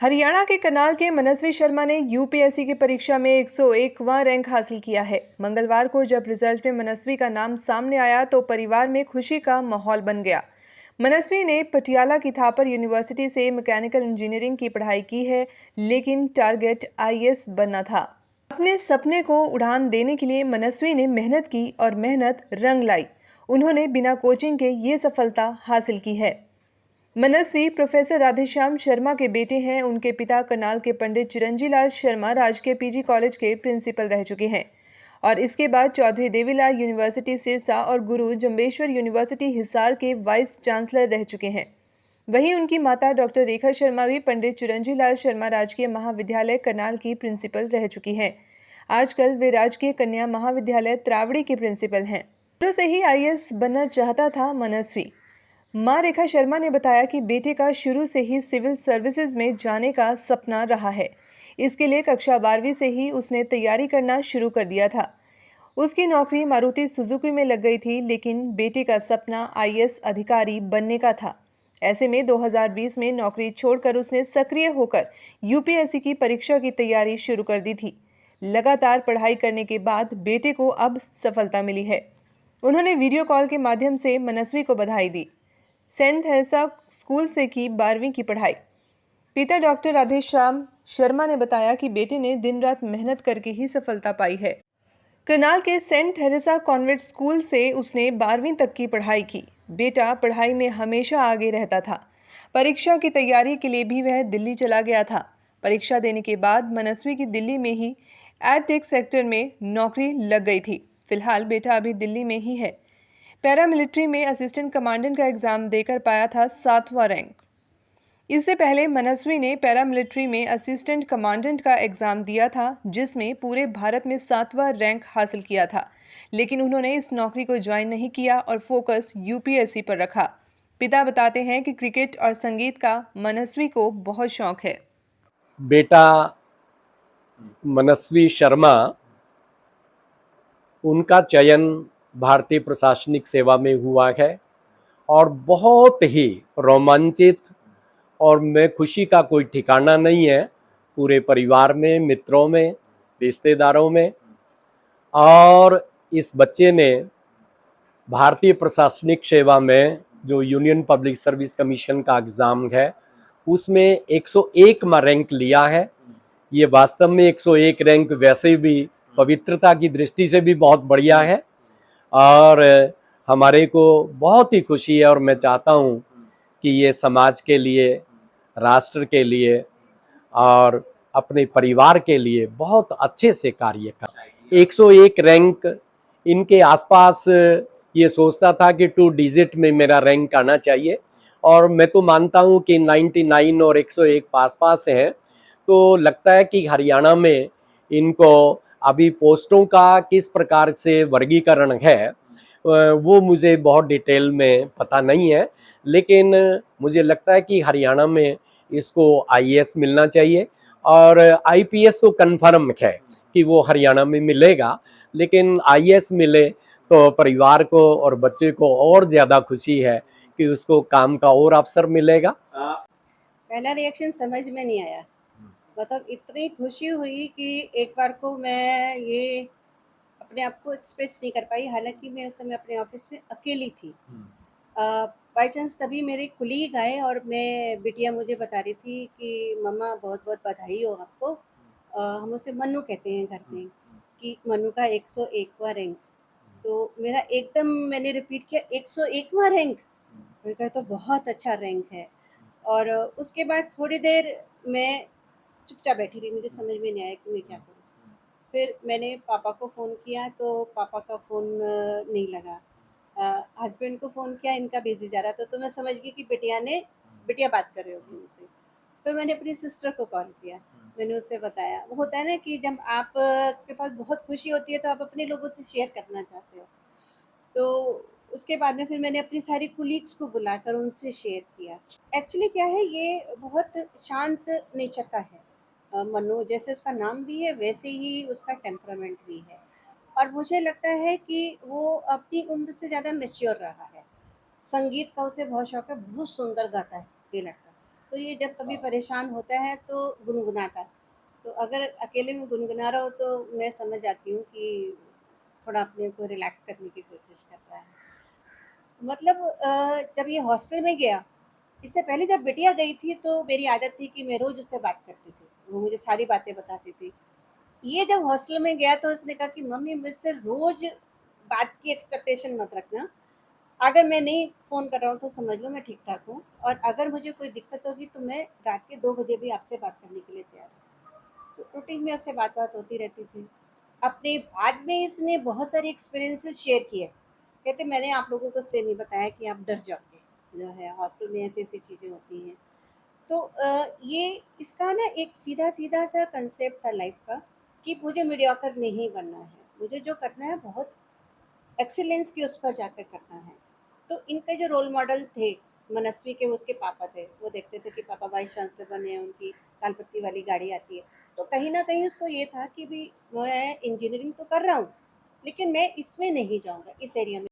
हरियाणा के करनाल के मनस्वी शर्मा ने यूपीएससी की परीक्षा में 101वां रैंक हासिल किया है। मंगलवार को जब रिजल्ट में मनस्वी का नाम सामने आया तो परिवार में खुशी का माहौल बन गया। मनस्वी ने पटियाला की थापर यूनिवर्सिटी से मैकेनिकल इंजीनियरिंग की पढ़ाई की है, लेकिन टारगेट आईएएस बनना था। अपने सपने को उड़ान देने के लिए मनस्वी ने मेहनत की और मेहनत रंग लाई। उन्होंने बिना कोचिंग के ये सफलता हासिल की है। मनस्वी प्रोफेसर राधेश्याम शर्मा के बेटे हैं। उनके पिता करनाल के पंडित चिरंजी लाल शर्मा राजकीय पीजी कॉलेज के प्रिंसिपल रह चुके हैं और इसके बाद चौधरी देवीलाल यूनिवर्सिटी सिरसा और गुरु जम्बेश्वर यूनिवर्सिटी हिसार के वाइस चांसलर रह चुके हैं। वहीं उनकी माता डॉक्टर रेखा शर्मा भी पंडित चिरंजी लाल शर्मा राजकीय महाविद्यालय करनाल की प्रिंसिपल रह चुकी हैं। आजकल वे राजकीय कन्या महाविद्यालय त्रावड़ी की प्रिंसिपल हैं। शुरू से ही आईएएस बनना चाहता था मनस्वी। मां रेखा शर्मा ने बताया कि बेटे का शुरू से ही सिविल सर्विसेज में जाने का सपना रहा है। इसके लिए कक्षा 12वीं से ही उसने तैयारी करना शुरू कर दिया था। उसकी नौकरी मारुति सुजुकी में लग गई थी, लेकिन बेटे का सपना आईएएस अधिकारी बनने का था। ऐसे में 2020 में नौकरी छोड़कर उसने सक्रिय होकर यूपीएससी की परीक्षा की तैयारी शुरू कर दी थी। लगातार पढ़ाई करने के बाद बेटे को अब सफलता मिली है। उन्होंने वीडियो कॉल के माध्यम से मनस्वी को बधाई दी। सेंट थेरेसा स्कूल से की 12वीं की पढ़ाई। पिता डॉक्टर राधेश्याम शर्मा ने बताया कि बेटे ने दिन रात मेहनत करके ही सफलता पाई है। करनाल के सेंट थेरेसा कॉन्वेंट स्कूल से उसने 12वीं तक की पढ़ाई की। बेटा पढ़ाई में हमेशा आगे रहता था। परीक्षा की तैयारी के लिए भी वह दिल्ली चला गया था। परीक्षा देने के बाद मनस्वी की दिल्ली में ही एडटेक सेक्टर में नौकरी लग गई थी। फिलहाल बेटा अभी दिल्ली में ही है। पैरामिलिट्री में असिस्टेंट कमांडेंट का एग्जाम देकर पाया था 7वां रैंक। इससे पहले मनस्वी ने पैरामिलिट्री में असिस्टेंट कमांडेंट का एग्जाम दिया था, जिसमें पूरे भारत में 7वां रैंक हासिल किया था। लेकिन उन्होंने इस नौकरी को ज्वाइन नहीं किया और फोकस यूपीएससी पर रखा। पिता बताते हैं कि क्रिकेट और संगीत का मनस्वी को बहुत शौक है। बेटा मनस्वी शर्मा, उनका चयन भारतीय प्रशासनिक सेवा में हुआ है और बहुत ही रोमांचित और मैं खुशी का कोई ठिकाना नहीं है। पूरे परिवार में, मित्रों में, रिश्तेदारों में। और इस बच्चे ने भारतीय प्रशासनिक सेवा में जो यूनियन पब्लिक सर्विस कमीशन का एग्ज़ाम है उसमें 101वां रैंक लिया है। ये वास्तव में 101 रैंक वैसे भी पवित्रता की दृष्टि से भी बहुत बढ़िया है और हमारे को बहुत ही खुशी है और मैं चाहता हूँ कि ये समाज के लिए, राष्ट्र के लिए और अपने परिवार के लिए बहुत अच्छे से कार्य कर। 101 रैंक इनके आसपास ये सोचता था कि 2 डिजिट में मेरा रैंक आना चाहिए और मैं तो मानता हूँ कि 99 और 101 पास हैं। तो लगता है कि हरियाणा में इनको अभी पोस्टों का किस प्रकार से वर्गीकरण है वो मुझे बहुत डिटेल में पता नहीं है, लेकिन मुझे लगता है कि हरियाणा में इसको आईएएस मिलना चाहिए और आईपीएस तो कन्फर्म है कि वो हरियाणा में मिलेगा, लेकिन आईएएस मिले तो परिवार को और बच्चे को और ज़्यादा खुशी है कि उसको काम का और अवसर मिलेगा। पहला रिएक्शन समझ में नहीं आया। मतलब इतनी खुशी हुई कि एक बार को मैं ये अपने आप को एक्सप्रेस नहीं कर पाई। हालांकि मैं उस समय अपने ऑफिस में अकेली थी। बाई चांस तभी मेरे कुलीग आए और मैं बिटिया मुझे बता रही थी कि मम्मा बहुत बहुत बधाई हो आपको। हम उसे मन्नू कहते हैं घर में कि मन्नू का 101वां रैंक। तो मेरा एकदम मैंने रिपीट किया 101वां रैंक। मैंने कहा तो बहुत अच्छा रैंक है। और उसके बाद थोड़ी देर मैं चुपचाप बैठी रही। मुझे समझ में नहीं आया कि मैं क्या करूँ। फिर मैंने पापा को फ़ोन किया तो पापा का फ़ोन नहीं लगा। हस्बैंड को फ़ोन किया, इनका बिज़ी जा रहा था। तो मैं समझ गई कि बिटिया बात कर रही होगी उनसे। फिर मैंने अपनी सिस्टर को कॉल किया। मैंने उससे बताया। वो होता है ना कि जब आप के पास बहुत खुशी होती है तो आप अपने लोगों से शेयर करना चाहते हो। तो उसके बाद में फिर मैंने अपनी सारी कुलीग्स को बुलाकर उनसे शेयर किया। एक्चुअली क्या है, ये बहुत शांत नेचर का है। मनु जैसे उसका नाम भी है वैसे ही उसका टेम्परामेंट भी है। और मुझे लगता है कि वो अपनी उम्र से ज़्यादा मैच्योर रहा है। संगीत का उसे बहुत शौक है, बहुत सुंदर गाता है ये लड़का। तो ये जब कभी परेशान होता है तो गुनगुनाता है। तो अगर अकेले में गुनगुना रहा हो तो मैं समझ जाती हूँ कि थोड़ा अपने को रिलैक्स करने की कोशिश कर रहा है। मतलब जब ये हॉस्टल में गया, इससे पहले जब बिटिया गई थी तो मेरी आदत थी कि मैं रोज़ उससे बात करती थी। वो मुझे सारी बातें बताती थी। ये जब हॉस्टल में गया तो उसने कहा कि मम्मी मुझसे रोज़ बात की एक्सपेक्टेशन मत रखना। अगर मैं नहीं फ़ोन कर रहा हूँ तो समझ लो मैं ठीक-ठाक हूँ और अगर मुझे कोई दिक्कत होगी तो मैं रात के 2 बजे भी आपसे बात करने के लिए तैयार हूँ। तो रूटीन में उससे बात-वात होती रहती थी। अपने बाद में इसने बहुत सारे एक्सपीरियंसेस शेयर किए। कहते मैंने आप लोगों को इसलिए नहीं बताया कि आप डर जाओगे, जो है हॉस्टल में ऐसी-ऐसी चीज़ें होती हैं। तो ये इसका ना एक सीधा-सीधा सा कांसेप्ट था लाइफ़ का कि मुझे मीडियोकर नहीं बनना है। मुझे जो करना है बहुत एक्सीलेंस के उस पर जाकर करना है। तो इनके जो रोल मॉडल थे, मनस्वी के वो उसके पापा थे। वो देखते थे कि पापा वाइस चांसलर बने हैं, उनकी लाल पत्ती वाली गाड़ी आती है। तो कहीं न कहीं उसको ये था कि भई मैं इंजीनियरिंग तो कर रहा हूँ, लेकिन मैं इसमें नहीं जाऊँगा, इस एरिया में